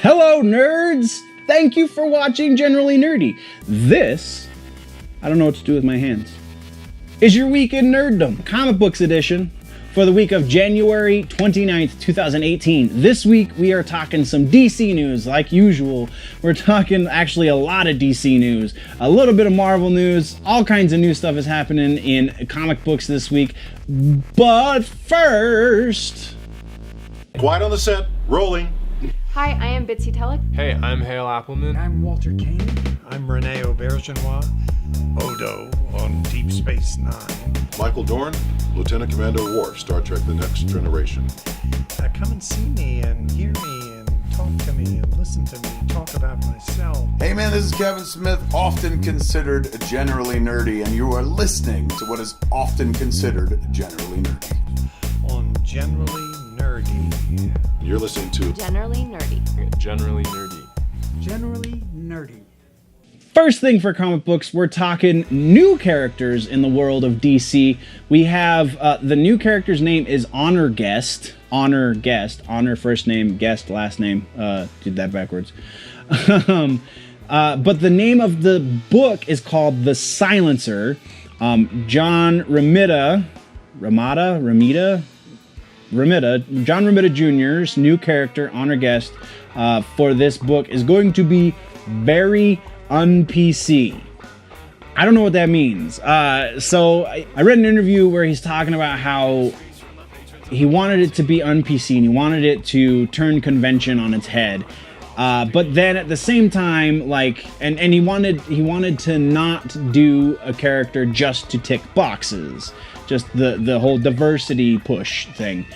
Hello, nerds! Thank you for watching Generally Nerdy. This, I don't know what to do with my hands, is your week in Nerdom, comic books edition, for the week of January 29th, 2018. This week, we are talking some DC news, like usual. We're talking actually a lot of DC news, a little bit of Marvel news, all kinds of new stuff is happening in comic books this week. But first... Quiet on the set, rolling. Hi, I am Bitsy Telek. Hey, I'm Hale Appleman. I'm Walter Kane. I'm Rene Aubergenois. Odo on Deep Space Nine. Michael Dorn, Lieutenant Commander Worf, Star Trek The Next Generation. Come and see me and hear me and talk to me and listen to me talk about myself. Hey man, this is Kevin Smith, often considered generally nerdy, and you are listening to what is often considered generally nerdy. On Generally Nerdy. You're listening to Generally Nerdy. Generally Nerdy. Generally nerdy. First thing for comic books, we're talking new characters in the world of DC. We have, the new character's name is Honor Guest. Honor Guest. Honor first name, Guest last name. Did that backwards. But the name of the book is called The Silencer. John Romita Jr.'s new character, Honor Guest, for this book is going to be very un-PC. I don't know what that means. So I read an interview where he's talking about how he wanted it to be un-PC and he wanted it to turn convention on its head. But then at the same time, like, and he wanted to not do a character just to tick boxes, just the whole diversity push thing.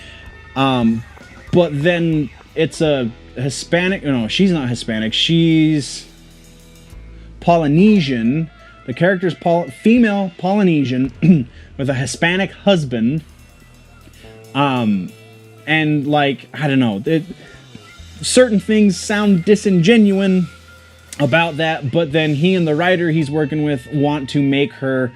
But then it's a Hispanic. No, she's not Hispanic. She's Polynesian. The character's female Polynesian with a Hispanic husband. And like, I don't know. Certain things sound disingenuous about that, but then he and the writer he's working with want to make her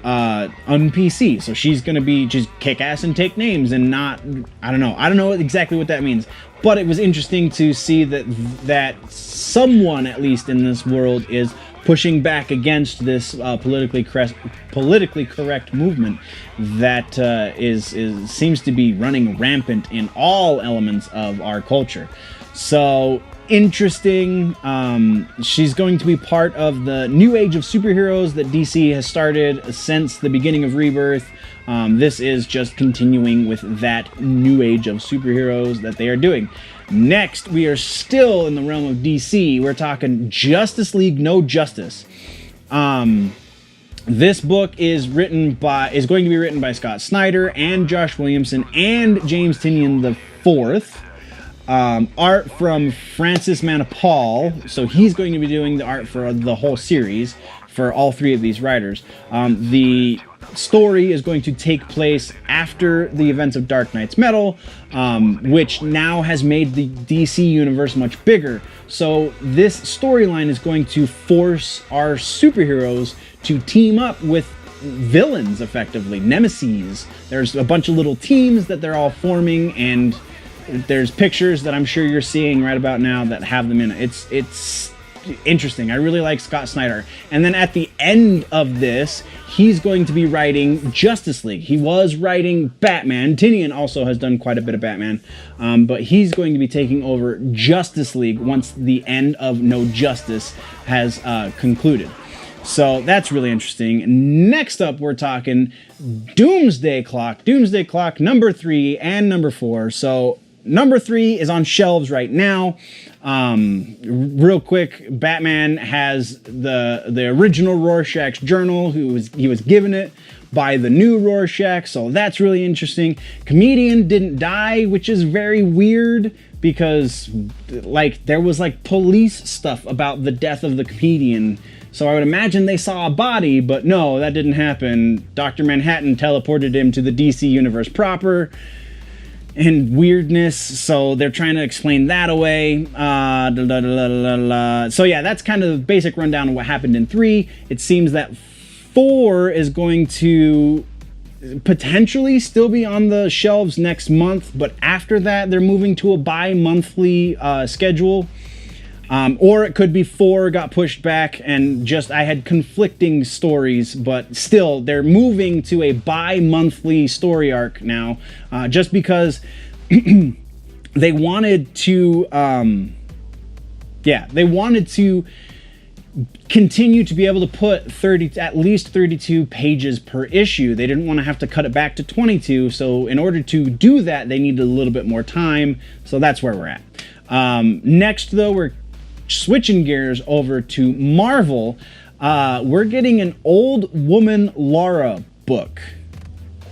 un-PC. So she's gonna be just kick ass and take names and not, I don't know exactly what that means. But it was interesting to see that someone, at least in this world, is pushing back against this politically correct movement that seems to be running rampant in all elements of our culture. So interesting. She's going to be part of the new age of superheroes that DC has started since the beginning of Rebirth. This is just continuing with that new age of superheroes that they are doing. Next, we are still in the realm of DC. We're talking Justice League No Justice. This book is going to be written by Scott Snyder and Josh Williamson and James Tynion IV. Art from Francis Manapul, so he's going to be doing the art for the whole series for all three of these writers. The story is going to take place after the events of Dark Knight's Metal, which now has made the DC universe much bigger. So this storyline is going to force our superheroes to team up with villains, effectively, nemesis. There's a bunch of little teams that they're all forming, and there's pictures that I'm sure you're seeing right about now that have them in it. It's interesting. I really like Scott Snyder. And then at the end of this, he's going to be writing Justice League. He was writing Batman. Tynion also has done quite a bit of Batman. But he's going to be taking over Justice League once the end of No Justice has concluded. So that's really interesting. Next up, we're talking Doomsday Clock. Doomsday Clock number 3 and number 4. So number 3 is on shelves right now. Real quick, Batman has the original Rorschach's journal. He was given it by the new Rorschach, so that's really interesting. Comedian didn't die, which is very weird because like there was like police stuff about the death of the comedian. So I would imagine they saw a body, but no, that didn't happen. Dr. Manhattan teleported him to the DC universe proper. And weirdness, so they're trying to explain that away. So yeah, that's kind of the basic rundown of what happened in 3. It seems that 4 is going to potentially still be on the shelves next month, but after that, they're moving to a bi-monthly schedule. Or it could be 4 got pushed back and just I had conflicting stories, but still they're moving to a bi-monthly story arc now, just because they wanted to, they wanted to continue to be able to put at least 32 pages per issue. They didn't want to have to cut it back to 22, so in order to do that, they needed a little bit more time, so that's where we're at. Next, though, we're switching gears over to Marvel. We're getting an Old Woman Laura book,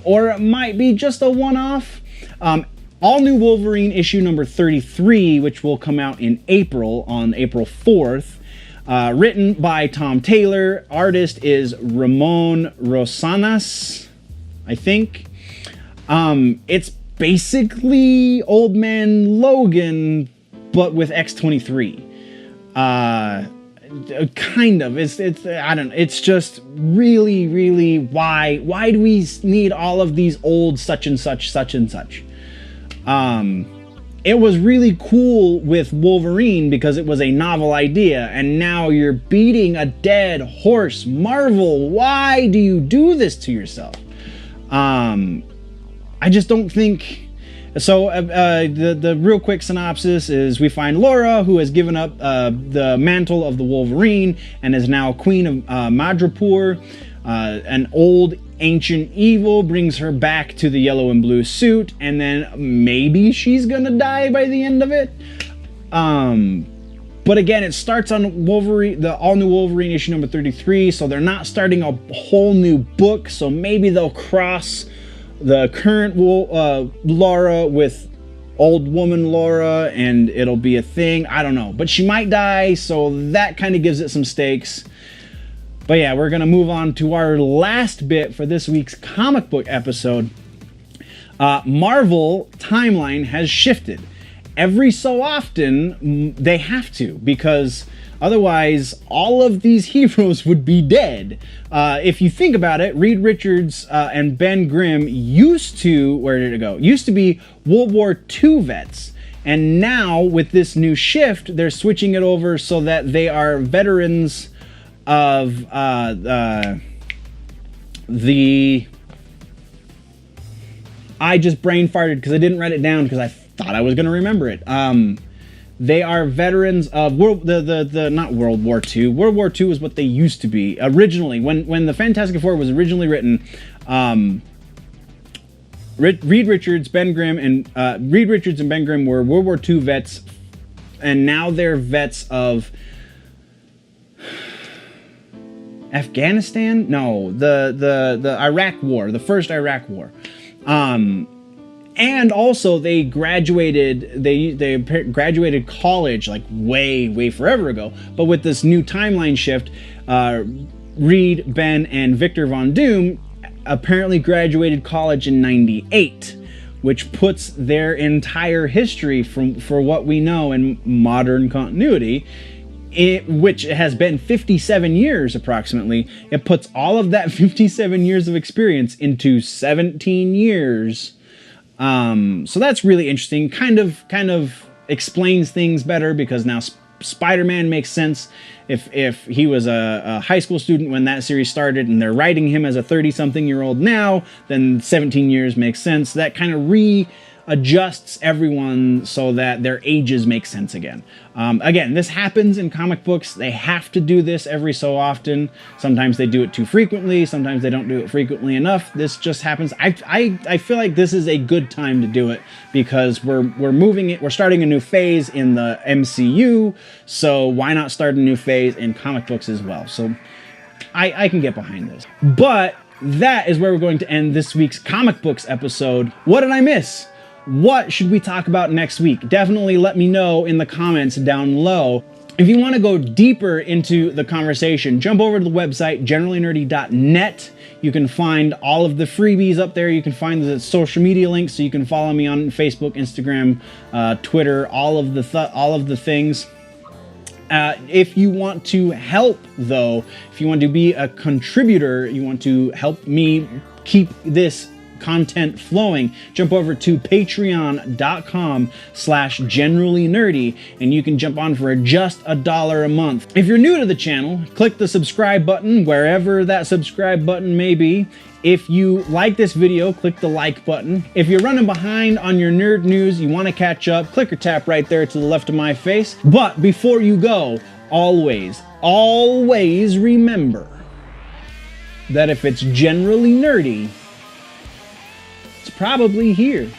or it might be just a one-off. All New Wolverine issue number 33, which will come out in April, on April 4th. Written by Tom Taylor. Artist is Ramon Rosanas, I think. It's basically Old Man Logan, but with X-23. Kind of. It's I don't know. It's just really why do we need all of these old such and such. It was really cool with Wolverine because it was a novel idea, and now you're beating a dead horse. Marvel, why do you do this to yourself? I just don't think... So the real quick synopsis is we find Laura, who has given up the mantle of the Wolverine and is now queen of Madripoor. An old ancient evil brings her back to the yellow and blue suit, and then maybe she's gonna die by the end of it. But again, it starts on Wolverine, the all new Wolverine issue number 33, so they're not starting a whole new book, so maybe they'll cross the current Laura with Old Woman Laura and it'll be a thing. I don't know, but she might die, so that kind of gives it some stakes. But yeah, we're going to move on to our last bit for this week's comic book episode. Marvel timeline has shifted. Every so often, they have to, because otherwise, all of these heroes would be dead. If you think about it, Reed Richards and Ben Grimm used to, where did it go? Used to be World War II vets. And now, with this new shift, they're switching it over so that they are veterans of the... I just brain farted because I didn't write it down because I thought I was going to remember it. They are veterans of not World War II. World War II is what they used to be originally. When the Fantastic Four was originally written, Reed Richards, Ben Grimm, and Reed Richards and Ben Grimm were World War II vets, and now they're vets of Afghanistan? No, the Iraq War, the first Iraq War. And also they graduated, they graduated college like way forever ago. But with this new timeline shift, Reed, Ben, and Victor Von Doom apparently graduated college in '98, which puts their entire history for what we know in modern continuity, which has been 57 years approximately. It puts all of that 57 years of experience into 17 years. So that's really interesting. Kind of explains things better because now Spider-Man makes sense. If he was a high school student when that series started and they're writing him as a 30-something-year-old now, then 17 years makes sense. That kind of readjusts everyone so that their ages make sense again. Again, this happens in comic books. They have to do this every so often. Sometimes they do it too frequently. Sometimes they don't do it frequently enough. This just happens. I feel like this is a good time to do it because we're moving it. We're starting a new phase in the MCU. So why not start a new phase in comic books as well? So I can get behind this. But that is where we're going to end this week's comic books episode. What did I miss? What should we talk about next week? Definitely let me know in the comments down low. If you want to go deeper into the conversation, jump over to the website, generallynerdy.net. You can find all of the freebies up there. You can find the social media links, so you can follow me on Facebook, Instagram, Twitter, all of the things. If you want to help, though, if you want to be a contributor, you want to help me keep this content flowing, jump over to patreon.com/generallynerdy and you can jump on for just $1 a month. If you're new to the channel, click the subscribe button wherever that subscribe button may be. If you like this video, click the like button. If you're running behind on your nerd news, you want to catch up, click or tap right there to the left of my face. But before you go, always remember that if it's generally nerdy, it's probably here.